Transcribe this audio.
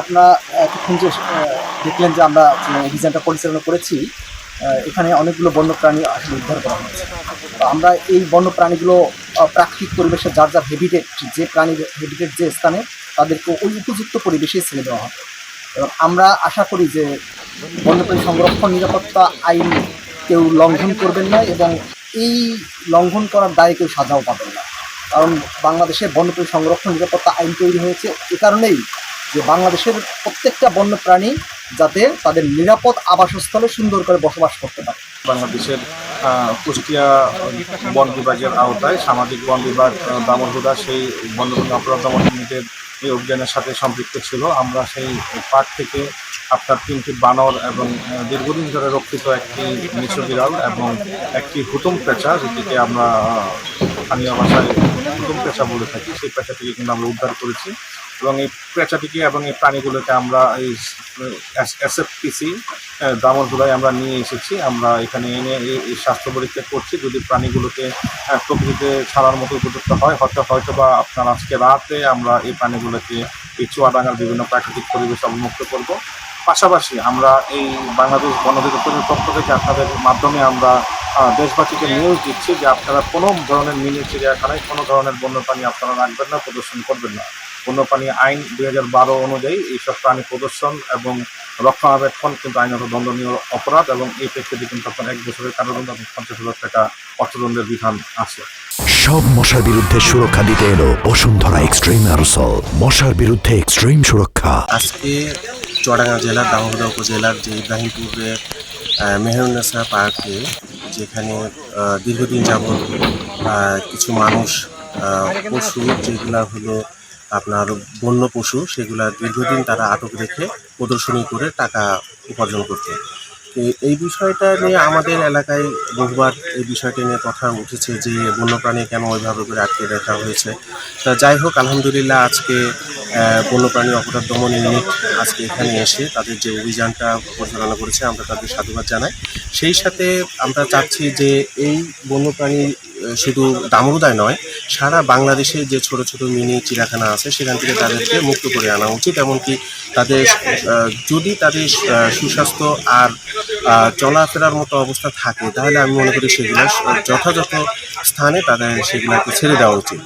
আপনারা এতক্ষণ যে দেখলেন যে আমরা অভিযানটা পরিচালনা করেছি, এখানে অনেকগুলো বন্যপ্রাণী আসলে উদ্ধার করা হয়েছে। তো আমরা এই বন্যপ্রাণীগুলো প্রাকৃতিক পরিবেশে যার যার হ্যাবিটেট, যে প্রাণীর হ্যাবিটেট যে স্থানে, তাদেরকে ওই উপযুক্ত পরিবেশেই ছেড়ে দেওয়া হবে। এবং আমরা আশা করি যে বন্যপ্রাণী সংরক্ষণ নিরাপত্তা আইন কেউ লঙ্ঘন করবেন না এবং এই লঙ্ঘন করার দায়ে কেউ সাজাও পাবেন না। কারণ বাংলাদেশে বন্যপ্রাণী সংরক্ষণ নিরাপত্তা আইন তৈরি হয়েছে এ কারণেই যে বাংলাদেশের প্রত্যেকটা বন্যপ্রাণী যাতে তাদের নিরাপদ আবাসস্থলে সুন্দর করে বসবাস করতে পারে। বাংলাদেশের কুষ্টিয়া বন বিভাগের আওতায় সামাজিক বন বিভাগ দামোদর সেই বন্যপ্রাণী অপরাধ দমন ইউনিটের এই অভিযানের সাথে সম্পৃক্ত ছিল। আমরা সেই পার্ক থেকে আপনার 3টি বানর এবং দীর্ঘদিন ধরে রক্ষিত একটি মিশ্র বিড়াল এবং একটি হুতুম পেঁচা, যেটিকে আমরা স্থানীয় ভাষায় হুতুম পেঁচা বলে থাকি, সেই পেঁচাটিকে কিন্তু আমরা উদ্ধার করেছি এবং এই পেঁচাটিকে এবং এই প্রাণীগুলোকে আমরা এই SFPC দামোদরায় আমরা নিয়ে এসেছি। আমরা এখানে এনে এই স্বাস্থ্য পরীক্ষা করছি। যদি প্রাণীগুলোকে প্রকৃতিতে ছাড়ার মতো উপযুক্ত হয়, হয়তো বা আপনার আজকে রাতে আমরা এই প্রাণীগুলোকে এই চুয়াডাঙ্গার বিভিন্ন প্রাকৃতিক পরিবেশ অবমুক্ত করব। পাশাপাশি আমরা এই বাংলাদেশ বন অধিদপ্তরের পক্ষ থেকে আপনাদের মাধ্যমে আমরা দেশবাসীকে নিউজ দিচ্ছি যে আপনারা কোনো ধরনের মিনি চিড়িয়াখানায় কোনো ধরনের বন্যপ্রাণী আপনারা রাখবেন না, প্রদর্শন করবেন না। বন্যপ্রাণী আইন 2012 অনুযায়ী এইসব প্রাণী প্রদর্শন এবং রক্ষণাবেক্ষণ কিন্তু আইনত দণ্ডনীয় অপরাধ এবং এই প্রেক্ষিতে কিন্তু আপনার 1 বছরের কারাদণ্ড এবং 50,000 টাকা অর্থদণ্ডের বিধান আছে। সব মশার বিরুদ্ধে সুরক্ষা দিতে এলো বসুন্ধরা এক্সট্রিম অ্যারোসল, মশার বিরুদ্ধে এক্সট্রিম সুরক্ষা। আজকে চুয়াডাঙ্গা জেলার দামোদর উপজেলার যে ইব্রাহিমপুরের মেহেরুন্নেসা পার্কে, যেখানে দীর্ঘদিন যাবৎ কিছু মানুষ পশু যেগুলা হলো আপনার বন্য পশু, সেগুলা দীর্ঘদিন তারা আটক রেখে প্রদর্শনী করে টাকা উপার্জন করতো। এই বিষয়টা নিয়ে আমাদের এলাকায় বহুবার এই বিষয়টা নিয়ে কথা উঠেছে যে বন্যপ্রাণী কেন ওইভাবে করে আটকে রাখা হয়েছে। তা যাই হোক, আলহামদুলিল্লাহ আজকে বন্যপ্রাণী অপরাধ দমন ইউনিট আজকে এখানে এসে তাদের যে অভিযানটা পরিচালনা করেছে, আমরা তাদের সাধুবাদ জানাই। সেই সাথে আমরা চাচ্ছি যে এই বন্যপ্রাণী শুধু দামোদরায় নয়, সারা বাংলাদেশে যে ছোট ছোট মিনি চিড়িয়াখানা আছে সেখান থেকে তাদেরকে মুক্ত করে আনা উচিত। এমনকি তাদের যদি তাদের সুস্বাস্থ্য আর চলাফেরার মতো অবস্থা থাকে, তাহলে আমি মনে করি সেগুলো যথাযথ স্থানে তাদের সেগুলোকে ছেড়ে দেওয়া উচিত।